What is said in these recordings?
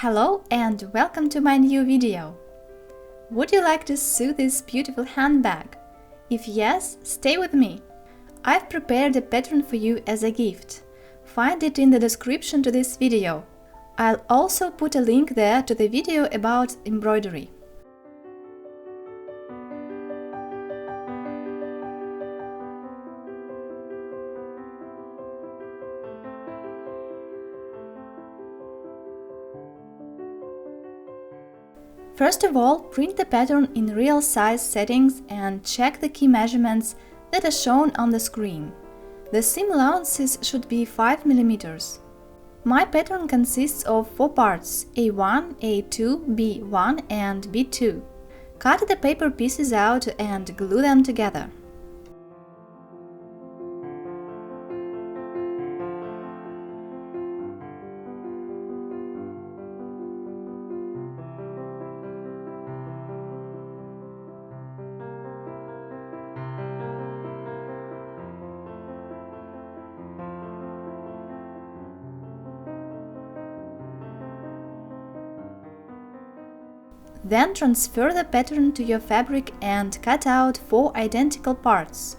Hello and welcome to my new video. Would you like to sew this beautiful handbag? If yes, stay with me. I've prepared a pattern for you as a gift. Find it in the description to this video. I'll also put a link there to the video about embroidery. First of all, print the pattern in real size settings and check the key measurements that are shown on the screen. The seam allowances should be 5 mm. My pattern consists of 4 parts: A1, A2, B1 and B2. Cut the paper pieces out and glue them together. Then transfer the pattern to your fabric and cut out 4 identical parts,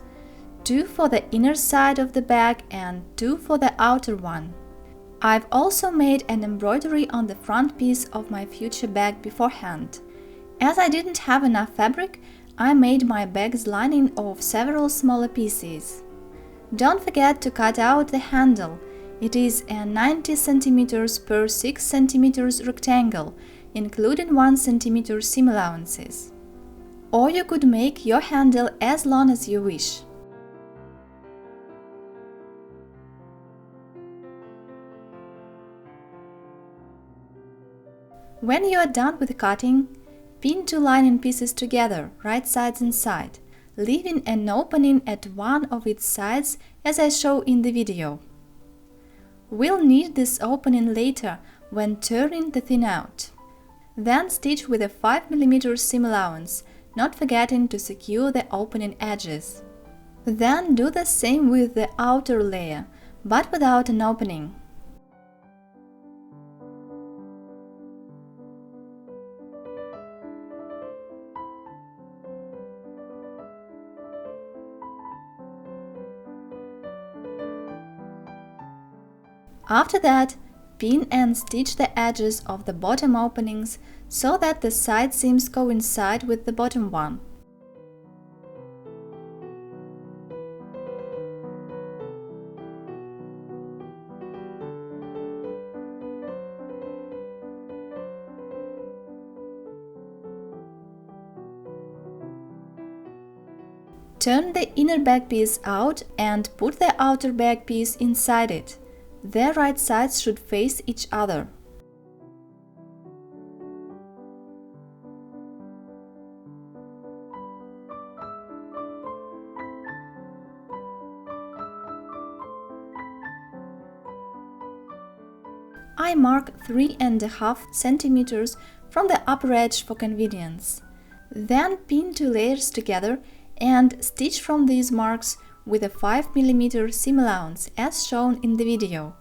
2 for the inner side of the bag and 2 for the outer one. I've also made an embroidery on the front piece of my future bag beforehand. As I didn't have enough fabric, I made my bag's lining of several smaller pieces. Don't forget to cut out the handle. It is a 90 cm per 6 cm rectangle, including 1 cm seam allowances. Or you could make your handle as long as you wish. When you are done with cutting, pin 2 lining pieces together, right sides inside, leaving an opening at one of its sides as I show in the video. We'll need this opening later when turning the thin out. Then stitch with a 5 mm seam allowance, not forgetting to secure the opening edges. Then do the same with the outer layer, but without an opening. After that, pin and stitch the edges of the bottom openings so that the side seams coincide with the bottom one. Turn the inner back piece out and put the outer back piece inside it. Their right sides should face each other. I mark 3.5 cm from the upper edge for convenience. Then pin 2 layers together and stitch from these marks with a 5 mm seam allowance as shown in the video.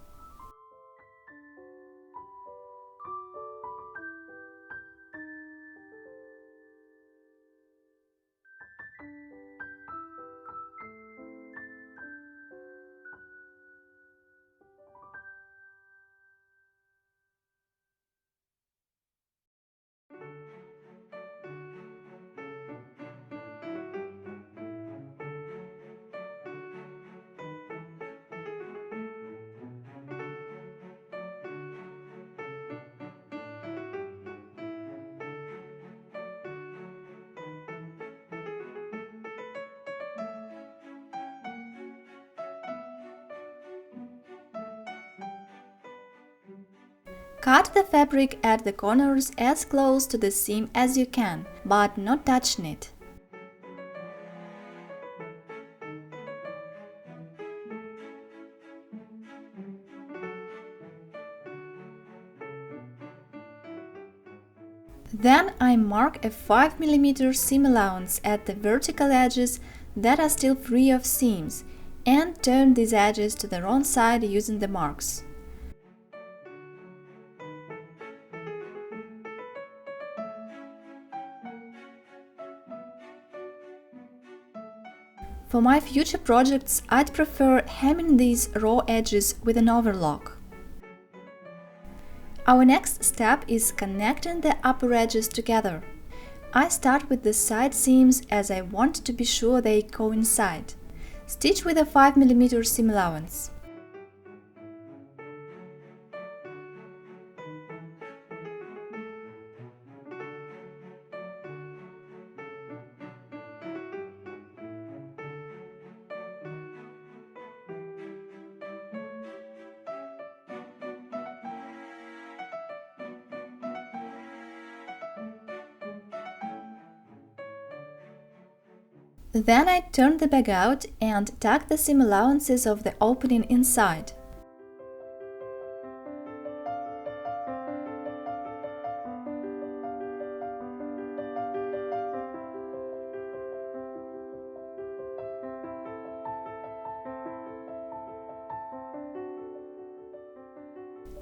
Cut the fabric at the corners as close to the seam as you can, but not touching it. Then I mark a 5 mm seam allowance at the vertical edges that are still free of seams and turn these edges to the wrong side using the marks. For my future projects, I'd prefer hemming these raw edges with an overlock. Our next step is connecting the upper edges together. I start with the side seams as I want to be sure they coincide. Stitch with a 5 mm seam allowance. Then I turn the bag out and tuck the seam allowances of the opening inside.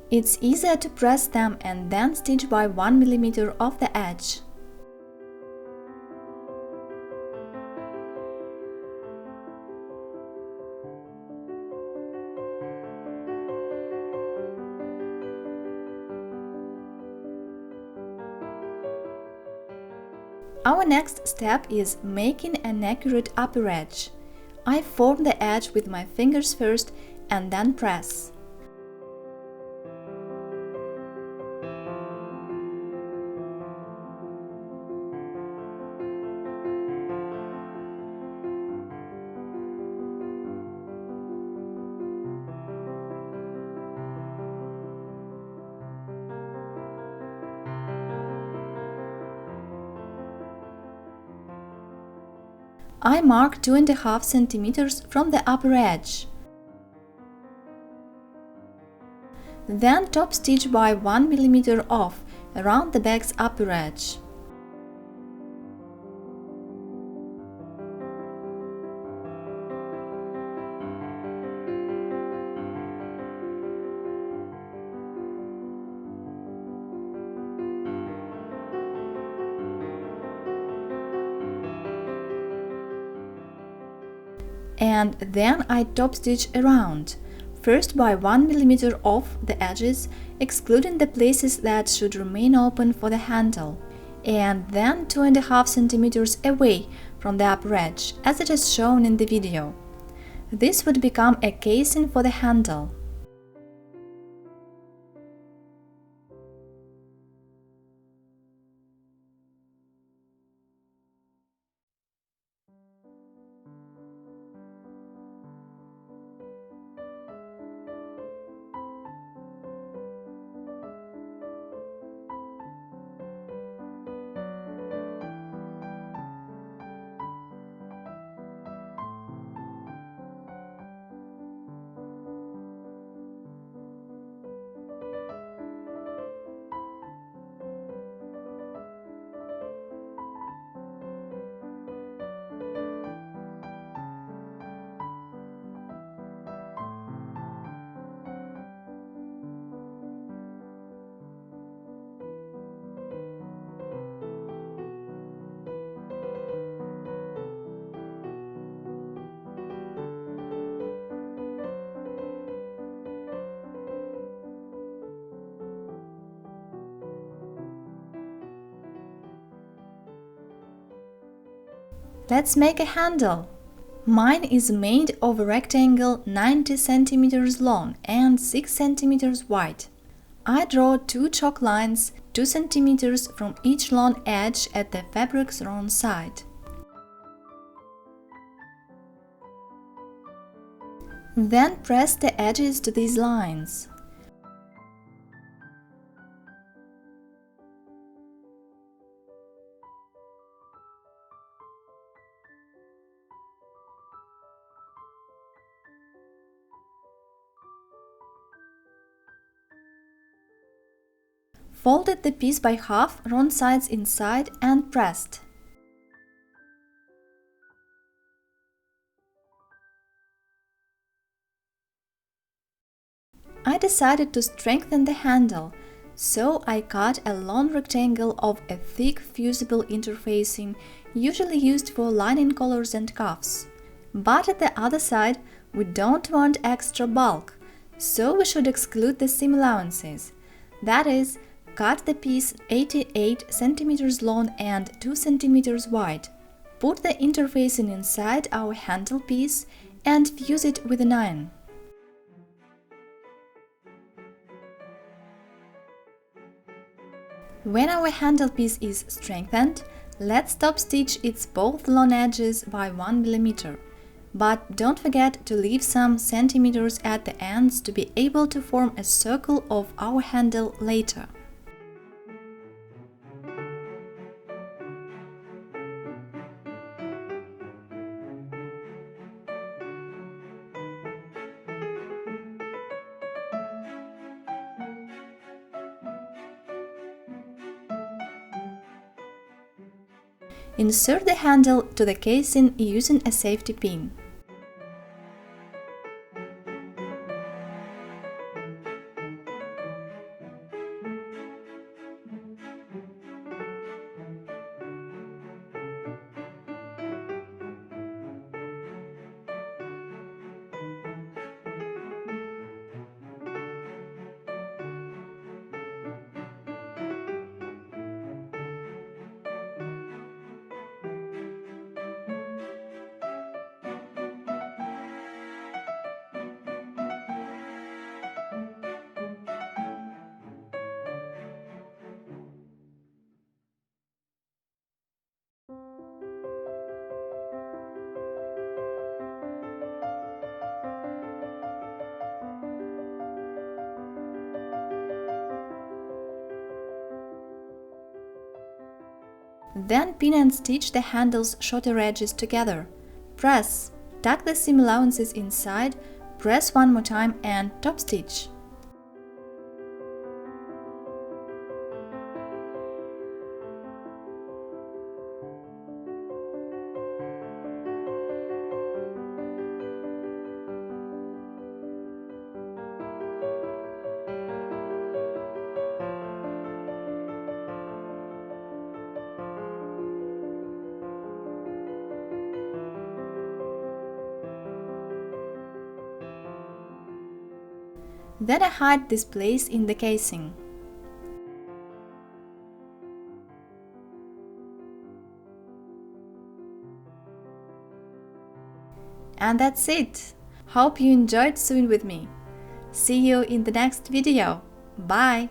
It's easier to press them and then stitch by 1 mm off the edge. Our next step is making an accurate upper edge. I form the edge with my fingers first and then press. I mark 2.5 cm from the upper edge. Then top stitch by 1 mm off around the bag's upper edge. And then I top stitch around, first by 1 mm off the edges, excluding the places that should remain open for the handle, and then 2.5 cm away from the upper edge, as it is shown in the video. This would become a casing for the handle. Let's make a handle. Mine is made of a rectangle 90 cm long and 6 cm wide. I draw 2 chalk lines 2 cm from each long edge at the fabric's wrong side. Then press the edges to these lines. Folded the piece by half, wrong sides inside and pressed. I decided to strengthen the handle, so I cut a long rectangle of a thick fusible interfacing, usually used for lining collars and cuffs. But at the other side, we don't want extra bulk, so we should exclude the seam allowances. That is, cut the piece 88 cm long and 2 cm wide. Put the interfacing inside our handle piece and fuse it with an iron. When our handle piece is strengthened, let's top stitch its both long edges by 1 mm. But don't forget to leave some centimeters at the ends to be able to form a circle of our handle later. Insert the handle to the casing using a safety pin. Then pin and stitch the handle's shorter edges together. Press, tuck the seam allowances inside, press one more time and top stitch. Then I hide this place in the casing. And that's it! Hope you enjoyed sewing with me. See you in the next video. Bye!